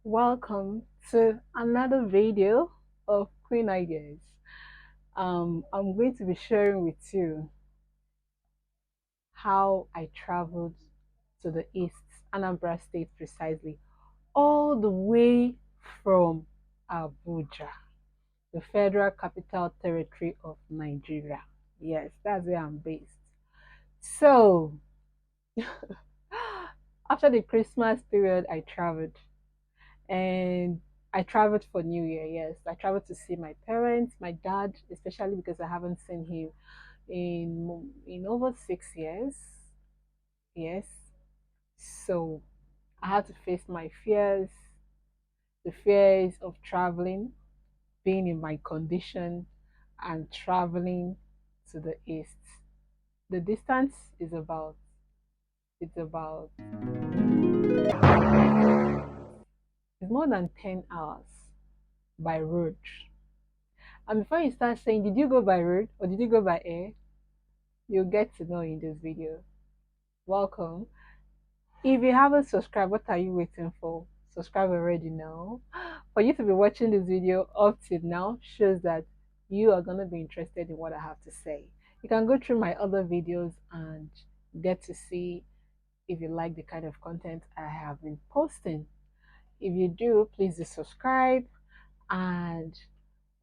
Welcome to another video of Queen Ideas. I'm going to be sharing with you how I traveled to the east, Anambra State precisely, all the way from Abuja, the Federal Capital Territory of Nigeria. Yes, that's where I'm based. So, after the Christmas period, I traveled and I traveled for New Year. Yes, I traveled to see my parents, my dad, especially because I haven't seen him in over 6 years. Yes, so I had to face my fears, the fears of traveling, being in my condition, and traveling to the east. The distance is about it's about it's more than 10 hours by road. And before you start saying, did you go by road or did you go by air? You'll get to know in this video. Welcome. If you haven't subscribed, what are you waiting for? Subscribe already now. For you to be watching this video up till now shows that you are going to be interested in what I have to say. You can go through my other videos and get to see if you like the kind of content I have been posting. If you do, please do subscribe and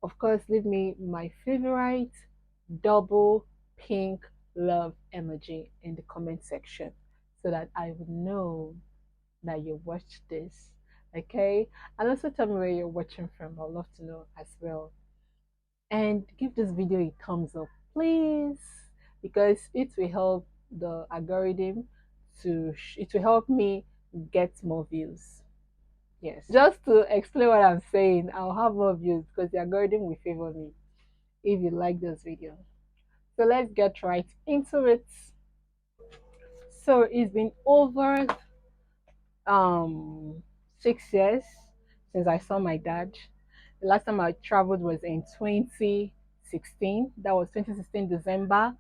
of course leave me my favorite double pink love emoji in the comment section so that I would know that you watched this. Okay, and also tell me where you're watching from. I'd love to know as well. And give this video a thumbs up, please, because it will help the algorithm it will help me get more views. Yes, just to explain what I'm saying, I'll have more views because the algorithm will favor me if you like this video. So let's get right into it. So it's been over 6 years since I saw my dad. The last time I traveled was in 2016. That was 2016 December.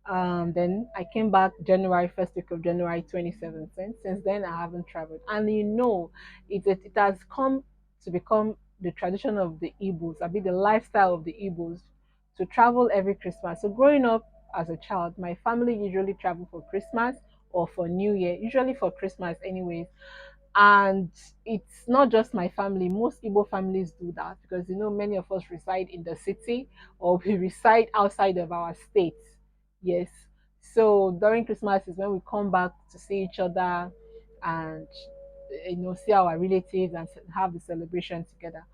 Then I came back January, first week of January 2017. Since then, I haven't traveled. And it has come to become the tradition of the Igbos, I mean the lifestyle of the Igbos, to travel every Christmas. So growing up as a child, my family usually travel for Christmas or for New Year, usually for Christmas anyways. And it's not just my family, most Igbo families do that because many of us reside in the city or we reside outside of our state. Yes, so during Christmas is when we come back to see each other and see our relatives and have the celebration together.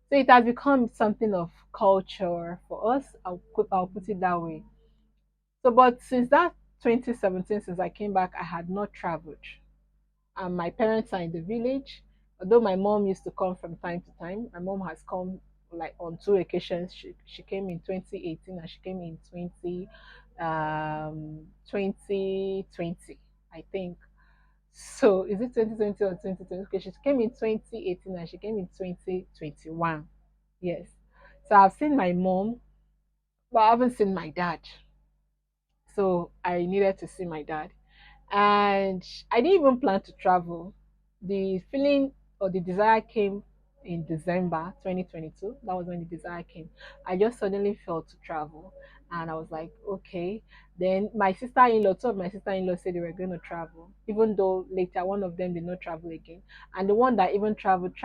So it has become something of culture for us. I'll put it that way. So but since that 2017, since I came back, I had not traveled, and my parents are in the village. Although my mom used to come from time to time, my mom has come like on two occasions. She came in 2018 and she came in 2020, I think. So is it 2020 or 2020? Okay, she came in 2018 and she came in 2021. Yes. So I've seen my mom, but I haven't seen my dad. So I needed to see my dad. And I didn't even plan to travel. The feeling or the desire came in December 2022. That was when the desire came. I just suddenly felt to travel, and I was like, okay. Then my sister-in-law, two of my sister-in-law said they were going to travel, even though later one of them did not travel again, and the one that even traveled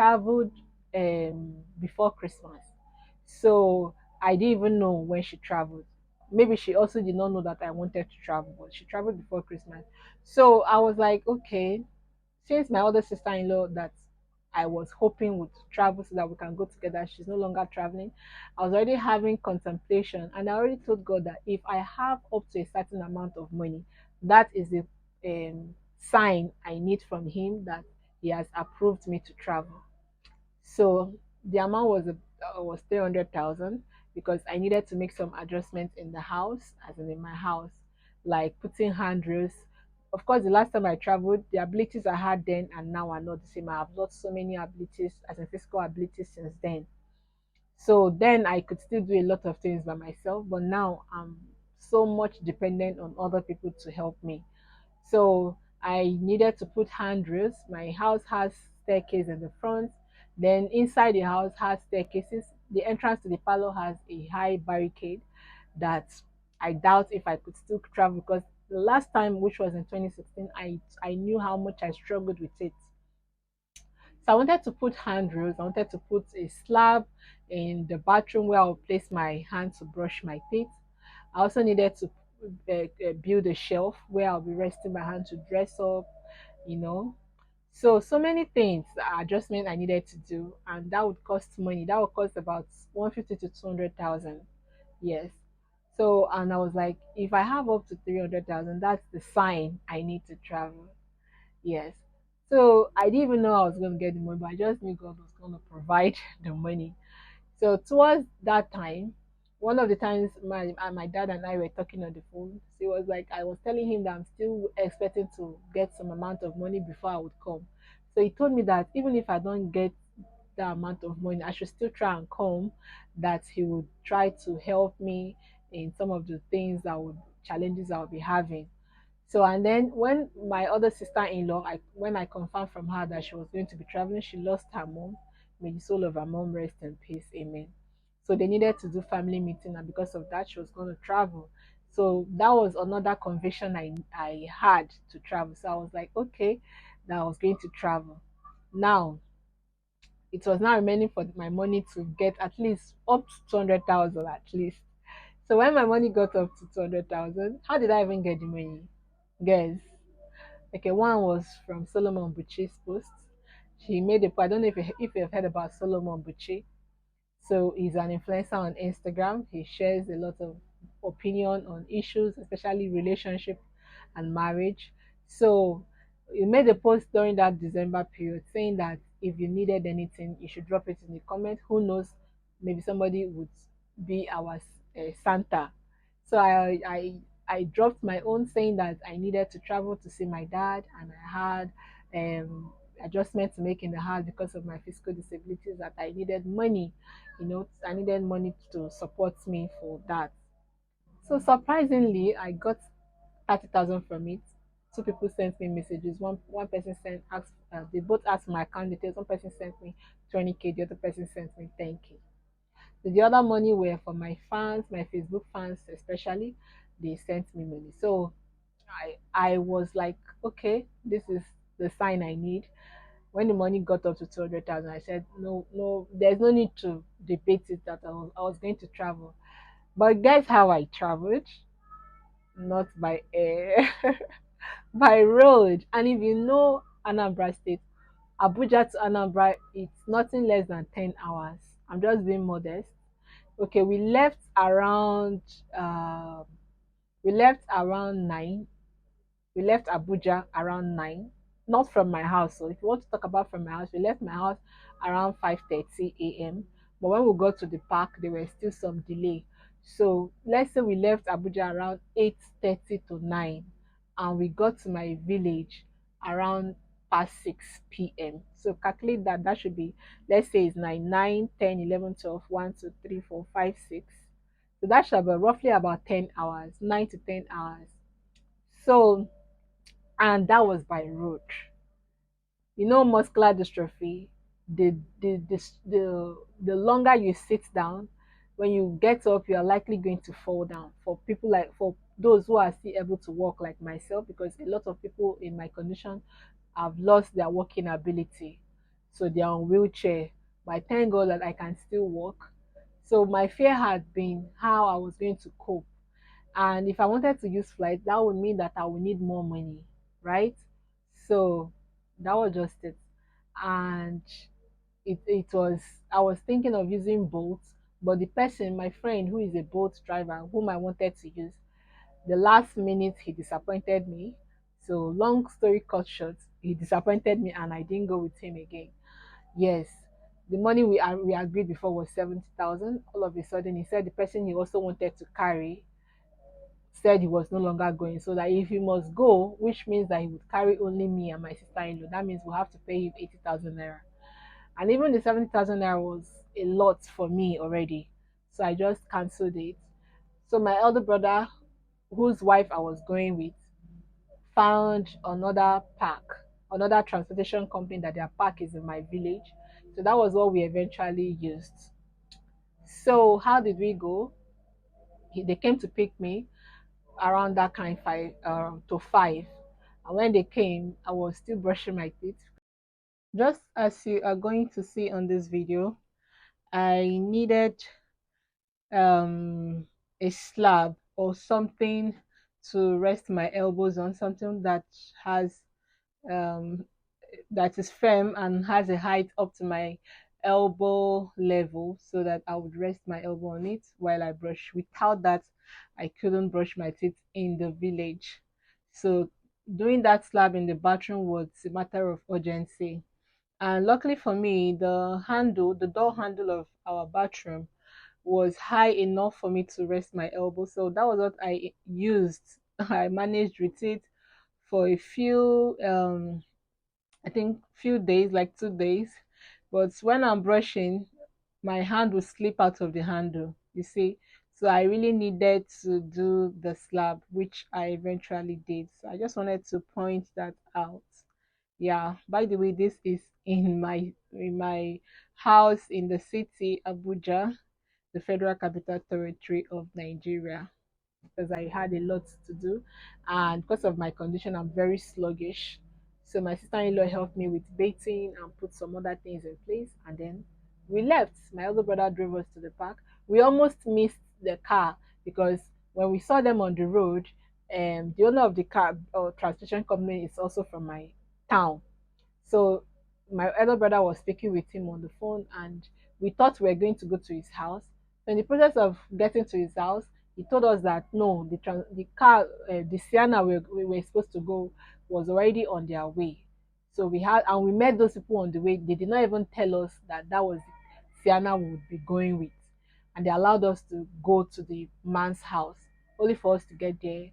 before Christmas. So I didn't even know when she traveled. Maybe she also did not know that I wanted to travel, but she traveled before Christmas. So I was like, okay, since my other sister-in-law that I was hoping would travel so that we can go together, she's no longer traveling. I was already having contemplation, and I already told God that if I have up to a certain amount of money, that is the sign I need from Him that He has approved me to travel. So the amount was 300,000 because I needed to make some adjustments in the house, as in my house, like putting handrails. Of course, the last time I traveled, the abilities I had then and now are not the same. I have lost so many abilities, as in physical abilities, since then. So then I could still do a lot of things by myself, but now I'm so much dependent on other people to help me. So I needed to put handrails. My house has staircase in the front. Then inside the house has staircases. The entrance to the parlor has a high barricade that I doubt if I could still travel, because the last time, which was in 2016, I knew how much I struggled with it. So I wanted to put handrails. I wanted to put a slab in the bathroom where I'll place my hand to brush my teeth. I also needed to build a shelf where I'll be resting my hand to dress up, you know. So many things, adjustment I needed to do, and that would cost money. That would cost about 150 to 200,000. Yes. So, and I was like, if I have up to 300,000, that's the sign I need to travel. Yes. So I didn't even know I was going to get the money, but I just knew God was going to provide the money. So towards that time, one of the times my dad and I were talking on the phone, so it was like I was telling him that I'm still expecting to get some amount of money before I would come. So he told me that even if I don't get the amount of money, I should still try and come, that he would try to help me in some of the things that would challenges I would be having. So and then when my other sister-in-law, when I confirmed from her that she was going to be traveling, she lost her mom. May the soul of her mom rest in peace. Amen. So they needed to do family meeting, and because of that, she was going to travel. So that was another conviction I had to travel. So I was like, okay, that I was going to travel. Now it was now remaining for my money to get at least up to 200,000 at least. So when my money got up to 200,000, how did I even get the money? Guys, okay, one was from Solomon Buchi's post. She made a post. I don't know if you've heard about Solomon Buchi. So he's an influencer on Instagram. He shares a lot of opinion on issues, especially relationship and marriage. So he made a post during that December period saying that if you needed anything, you should drop it in the comment. Who knows? Maybe somebody would be our Santa. So I dropped my own saying that I needed to travel to see my dad, and I had adjustment to make in the house because of my physical disabilities, that I needed money. I needed money to support me for that. So surprisingly, I got 30,000 from it. Two people sent me messages. One person sent asked they both asked my account details. One person sent me 20K, the other person sent me 10K. So the other money were for my fans, my Facebook fans especially. They sent me money. So I was like, okay, this is the sign I need. When the money got up to 200,000, I said, no, no, there's no need to debate it, that I was going to travel. But guess how I traveled? Not by air, by road. And if you know Anambra State, Abuja to Anambra, it's nothing less than 10 hours. I'm just being modest. Okay, uh, we left around 9. We left Abuja around 9, not from my house. So if you want to talk about from my house, we left my house around 5:30 a.m. But when we got to the park, there was still some delay. So let's say we left Abuja around 8:30 to 9, and we got to my village around past 6 p.m. So calculate that. That should be, let's say it's 9, 9, 10, 11, 12, 1, 2, 3, 4, 5, 6. So that should be roughly about 10 hours, 9 to 10 hours. So, and that was by road. Muscular dystrophy, the longer you sit down, when you get up, you are likely going to fall down. For those who are still able to walk, like myself, because a lot of people in my condition have lost their walking ability, so they are on wheelchair. But I thank God that I can still walk. So my fear had been how I was going to cope, and if I wanted to use flight, that would mean that I would need more money, right? So that was just it. And it was, I was thinking of using Bolt, but the person, my friend who is a Bolt driver, whom I wanted to use, the last minute he disappointed me. So long story cut short, he disappointed me and I didn't go with him again. Yes. The money we agreed before was 70,000. All of a sudden, he said the person he also wanted to carry said he was no longer going, so that if he must go, which means that he would carry only me and my sister-in-law, that means we'll have to pay him 80,000 naira. And even the 70,000 naira was a lot for me already, so I just cancelled it. So my elder brother, whose wife I was going with, found another park, another transportation company that their park is in my village. So that was what we eventually used. So how did we go? They came to pick me around that kind 5 to 5, and when they came, I was still brushing my teeth. Just as you are going to see on this video, I needed um a slab or something to rest my elbows on, something that has um that is firm and has a height up to my elbow level, so that I would rest my elbow on it while I brush. Without that, I couldn't brush my teeth in the village. So doing that slab in the bathroom was a matter of urgency. And luckily for me, the door handle of our bathroom was high enough for me to rest my elbow. So that was what I used. I managed with it for a few I think few days, like 2 days. But when I'm brushing, my hand will slip out of the handle, you see. So I really needed to do the slab, which I eventually did. So I just wanted to point that out. Yeah, by the way, this is in my house in the city, Abuja, the Federal Capital Territory of Nigeria, because I had a lot to do, and because of my condition, I'm very sluggish. So my sister-in-law helped me with baiting and put some other things in place, and then we left. My older brother drove us to the park. We almost missed the car because when we saw them on the road, the owner of the car or transportation company is also from my town. So my elder brother was speaking with him on the phone, and we thought we were going to go to his house. So in the process of getting to his house, he told us that no, the car, the Sienna we were supposed to go was already on their way. So we met those people on the way. They did not even tell us that that was the Sienna we would be going with, and they allowed us to go to the man's house, only for us to get there.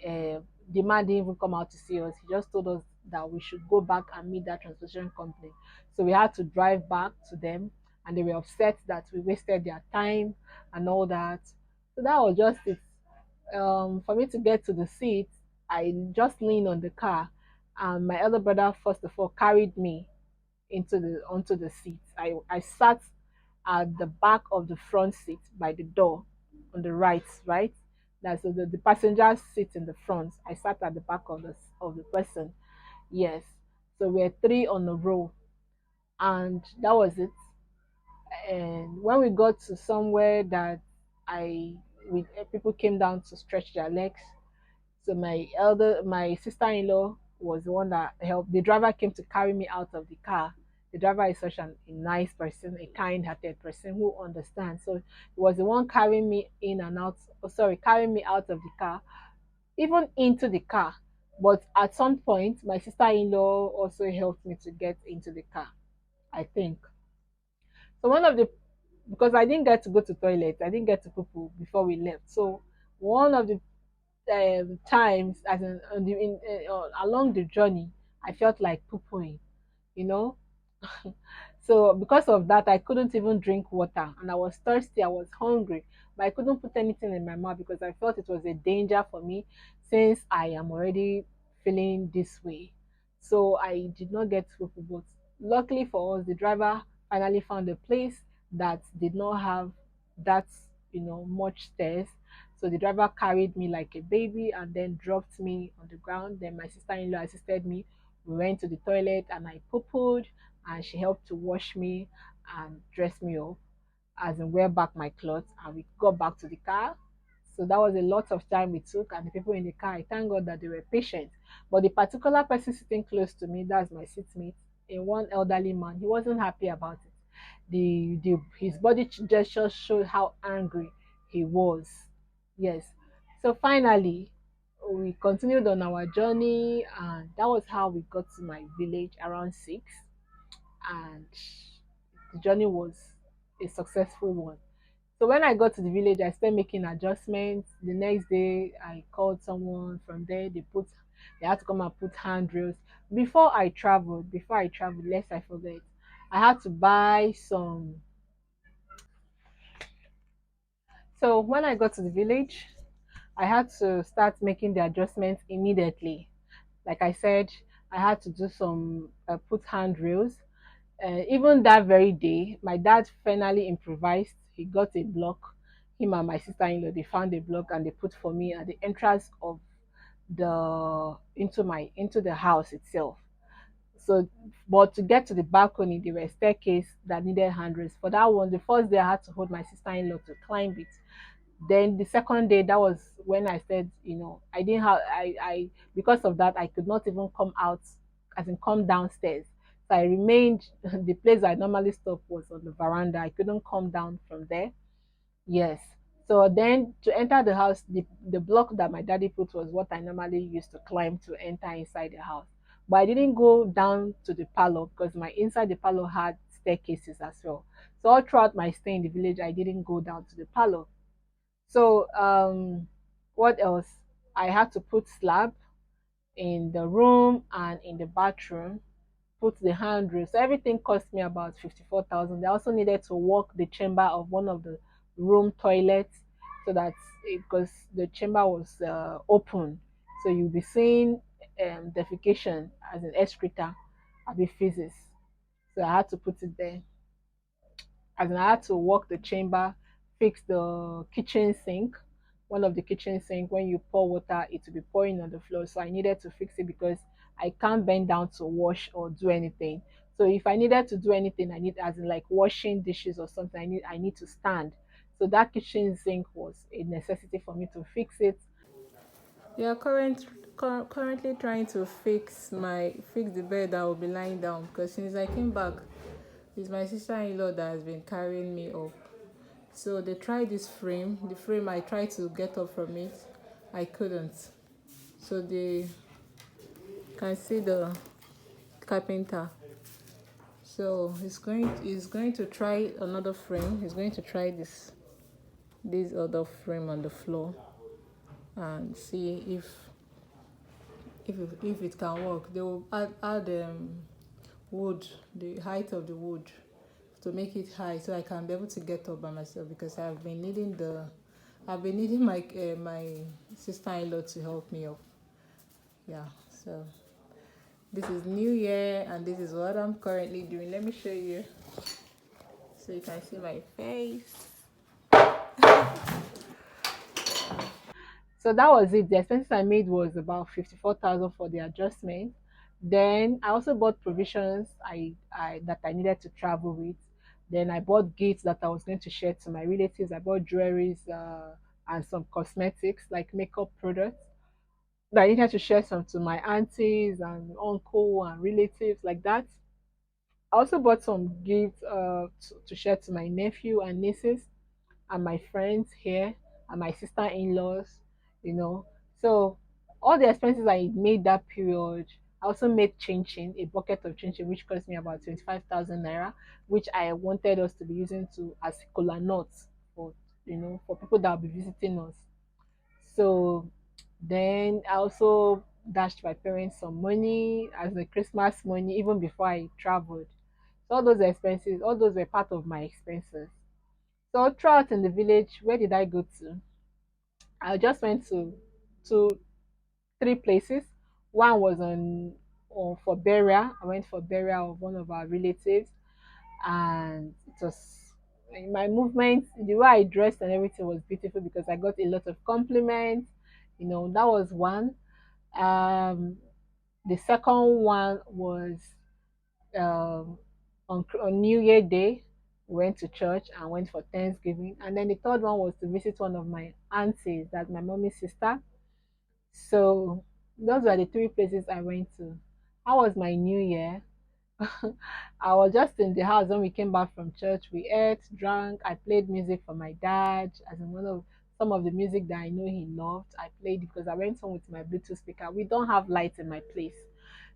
Uh, the man didn't even come out to see us. He just told us that we should go back and meet that transportation company. So we had to drive back to them, and they were upset that we wasted their time and all that. So that was just it. For me to get to the seat, I just leaned on the car, and my elder brother first of all carried me into the onto the seat. I sat at the back of the front seat by the door on the right, right? That's the passenger seat in the front. I sat at the back of the person. Yes. So we're three on a row, and that was it. And when we got to somewhere that I with people came down to stretch their legs, so my sister-in-law was the one that helped. The driver came to carry me out of the car. The driver is such a nice person, a kind-hearted person who understands. So he was the one carrying me in and out. Oh, sorry, carrying me out of the car, even into the car. But at some point, my sister-in-law also helped me to get into the car, I think. So one of the because I didn't get to go to toilet, I didn't get to poo poo before we left. So one of the times as in, along the journey, I felt like poo-pooing, you know. So because of that, I couldn't even drink water, and I was thirsty. I was hungry, but I couldn't put anything in my mouth because I felt it was a danger for me, since I am already feeling this way. So I did not get to poo. But luckily for us, the driver finally found a place that did not have that much stairs. So the driver carried me like a baby and then dropped me on the ground. Then my sister-in-law assisted me. We went to the toilet and I poo-pooed, and she helped to wash me and dress me up, as in wear back my clothes, and we got back to the car. So that was a lot of time we took, and the people in the car, I thank God that they were patient. But the particular person sitting close to me, that's my seatmate, a one elderly man, he wasn't happy about it. His body gesture showed how angry he was. Yes. So finally, we continued on our journey, and that was how we got to my village around 6, and the journey was a successful one. So when I got to the village, I started making adjustments. The next day, I called someone from there. They had to come and put handrails. Before I traveled, lest I forget, I had to buy some. So when I got to the village, I had to start making the adjustments immediately. Like I said, I had to do some put handrails. Even that very day, my dad finally improvised. He got a block. Him and my sister-in-law, they found a block and they put for me at the entrance of the into the house itself. So, but to get to the balcony, there were staircase that needed handrails. For that one, the first day I had to hold my sister-in-law to climb it. Then the second day, that was when I said, I didn't have, because of that, I could not even come out, as in come downstairs. So I remained, the place I normally stop was on the veranda. I couldn't come down from there. Yes. So then to enter the house, the block that my daddy put was what I normally used to climb to enter inside the house. But I didn't go down to the parlor because my inside the parlor had staircases as well. So all throughout my stay in the village, I didn't go down to the parlor. So what else? I had to put slab in the room and in the bathroom, put the handrail. So everything cost me about 54,000. I also needed to walk the chamber of one of the room toilets so that because the chamber was open, so you'll be seeing defecation as an excreta, be physics. So I had to put it there. As in, I had to walk the chamber, fix the kitchen sink. One of the kitchen sink, when you pour water, it will be pouring on the floor. So I needed to fix it because I can't bend down to wash or do anything. So if I needed to do anything, I need, as in like washing dishes or something, I need to stand. So that kitchen sink was a necessity for me to fix it. Yeah, currently trying to fix the bed that will be lying down because since I came back, it's my sister-in-law that has been carrying me up. So they tried this frame. The frame I tried to get up from it, I couldn't. So they can see the carpenter. So he's going to try another frame. He's going to try this other frame on the floor and see if it can work. They will add wood, the height of the wood, to make it high so I can be able to get up by myself because I've been needing my sister-in-law to help me up. Yeah, so this is New Year and this is what I'm currently doing. Let me show you so you can see my face. So that was it. The expenses I made was about 54,000 for the adjustment. Then I also bought provisions I that I needed to travel with. Then I bought gifts that I was going to share to my relatives. I bought jewelries and some cosmetics like makeup products that I needed to share some to my aunties and uncle and relatives like that. I also bought some gifts to share to my nephew and nieces and my friends here and my sister-in-laws, you know. So all the expenses I made that period, I also made chinchin, a bucket of chinchin, which cost me about 25,000 naira, which I wanted us to be using to as kola nuts for for people that will be visiting us. So then I also dashed my parents some money as a Christmas money even before I traveled. So all those expenses, all those were part of my expenses. So throughout in the village, where did I go to? I just went to three places. One was on for burial. I went for burial of one of our relatives, and it was my movement, the way I dressed and everything was beautiful because I got a lot of compliments. That was one. Um, the second one was um, on New Year Day, we went to church and went for Thanksgiving. And then the third one was to visit one of my aunties, that's my mommy's sister. So those were the three places I went to. How was my New Year? I was just in the house when we came back from church. We ate, drank. I played music for my dad, as in one of some of the music that I know he loved. I played it because I went home with my Bluetooth speaker. We don't have lights in my place.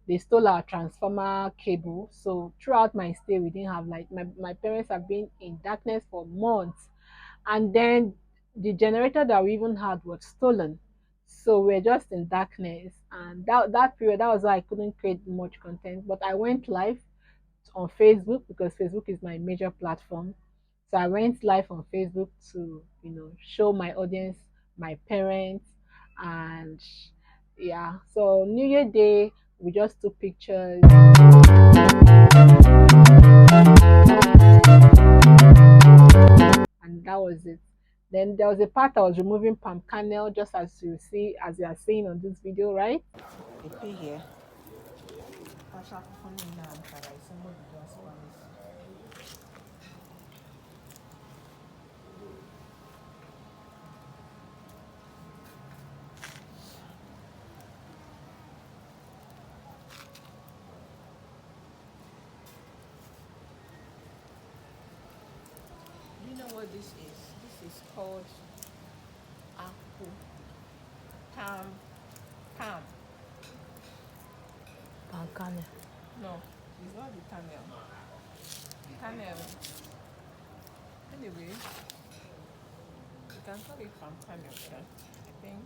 They stole our transformer cable. So throughout my stay, we didn't have light. My parents have been in darkness for months. And then the generator that we even had was stolen. So we're just in darkness. And that period, that was why I couldn't create much content. But I went live on Facebook because Facebook is my major platform. So I went live on Facebook to, show my audience, my parents, and yeah. So New Year Day, We just took pictures, and that was it. Then there was a part I was removing palm kernel, just as you see, as you are seeing on this video, right? They pay here. You know what this is? This is called apple palm palm. Palm kernel. No, it's not the kernel. Kernel. Anyway, you can call it palm kernel, sure. I think.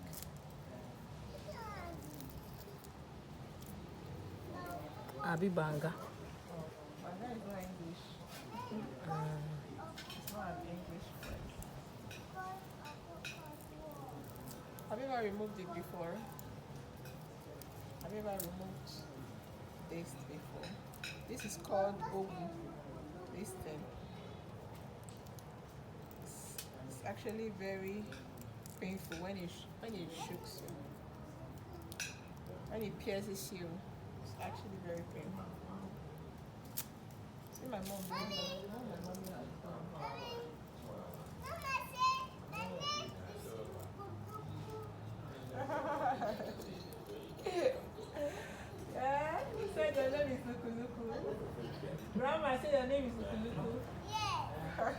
Abi banga. Oh, but that is not English. It's not an English word. Have you ever removed it before? Have you ever removed this before? This is called ogu. This thing. It's actually very painful when it shooks you. When it pierces you, it's actually very painful. See my mom doing that. My mommy has done. Yeah, you said your name is Lukuluku. Grandma said your name is Lukuluku. Yeah.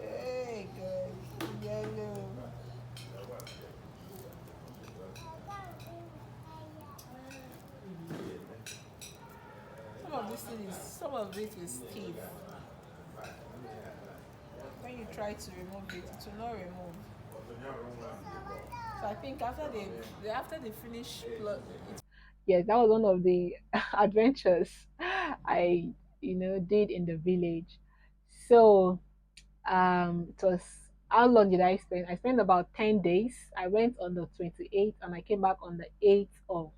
Hey, guys. Yellow. Some of it is teeth. When you try to remove it, it will not remove. So I think after they finish yes, that was one of the adventures I did in the village. So it was, how long did I spend? I spent about 10 days. I went on the 28th and I came back on the 8th of,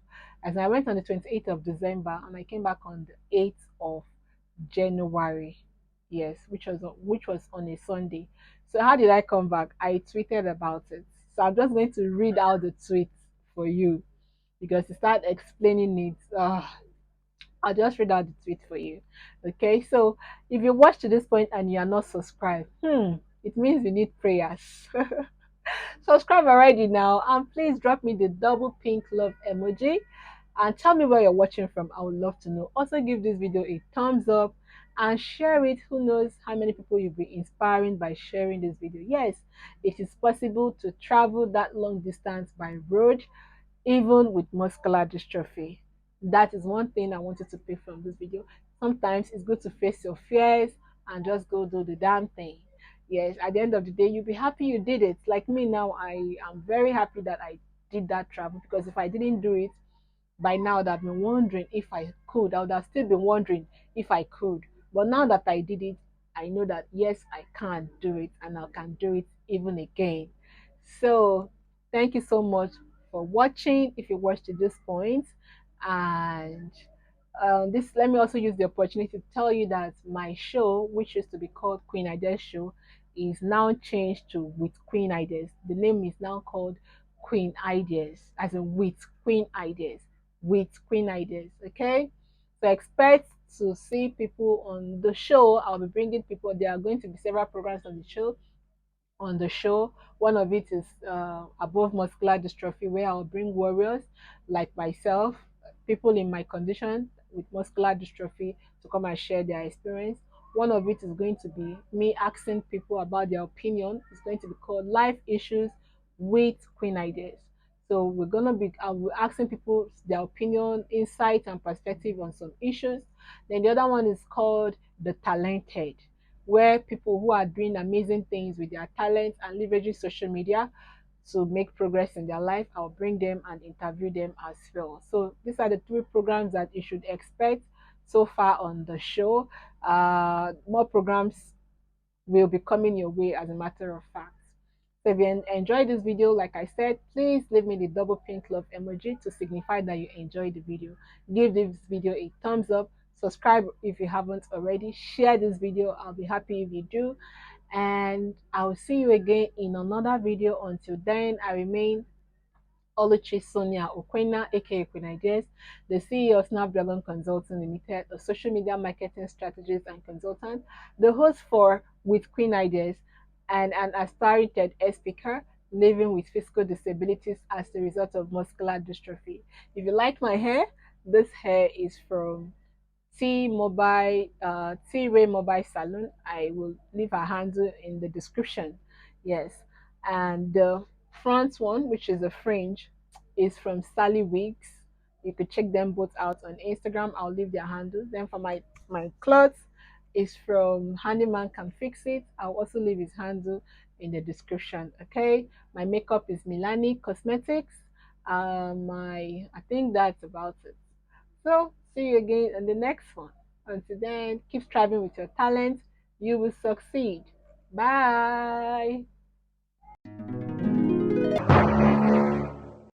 as I went on the 28th of December and I came back on the 8th of January. Yes, which was on a Sunday. So how did I come back? I tweeted about it. So I'm just going to read out the tweet for you because to start explaining it, I'll just read out the tweet for you. Okay, so if you watch to this point and you are not subscribed, it means you need prayers. Subscribe already now, and please drop me the double pink love emoji and tell me where you're watching from. I would love to know. Also, give this video a thumbs up and share it. Who knows how many people you'll be inspiring by sharing this video. Yes, it is possible to travel that long distance by road even with muscular dystrophy. That is one thing I wanted to pick from this video. Sometimes it's good to face your fears and just go do the damn thing. Yes, at the end of the day, you'll be happy you did it. Like me now, I am very happy that I did that travel because if I didn't do it, by now I'd have been wondering if I could. I would have still been wondering if I could. But now that I did it, I know that yes, I can do it and I can do it even again. So thank you so much for watching if you watched to this point. And this, let me also use the opportunity to tell you that my show, which used to be called Queen Ideas Show, is now changed to With Queen Ideas. The name is now called Queen Ideas, as in with Queen Ideas, with Queen Ideas. Okay, so expect to see people on the show. I'll be bringing people. There are going to be several programs on the show. One of it is above muscular dystrophy, where I'll bring warriors like myself, people in my condition with muscular dystrophy, to come and share their experience. One of it is going to be me asking people about their opinion. It's going to be called Life Issues with Queen Ideas. So we're gonna be asking people their opinion, insight, and perspective on some issues. Then the other one is called The Talented, where people who are doing amazing things with their talents and leveraging social media to make progress in their life, I'll bring them and interview them as well. So these are the three programs that you should expect so far on the show. More programs will be coming your way, as a matter of fact. So if you enjoyed this video, like I said, please leave me the double pink love emoji to signify that you enjoyed the video. Give this video a thumbs up. Subscribe if you haven't already. Share this video. I'll be happy if you do. And I'll see you again in another video. Until then, I remain Oluchi Sonia Okwena, aka Queen Ideas, the CEO of Snapdragon Consulting Limited, a social media marketing strategist and consultant, the host for With Queen Ideas, and an aspiring TEDx speaker living with physical disabilities as a result of muscular dystrophy. If you like my hair, this hair is from T Ray Mobile Salon. I will leave her handle in the description. Yes, and the front one, which is a fringe, is from Sally Wigs. You could check them both out on Instagram. I'll leave their handles. Then for my clothes is from Handyman Can Fix It. I'll also leave his handle in the description. Okay, my makeup is Milani Cosmetics. My I think that's about it. So, see you again in the next one. Until then, keep striving with your talent. You will succeed. Bye.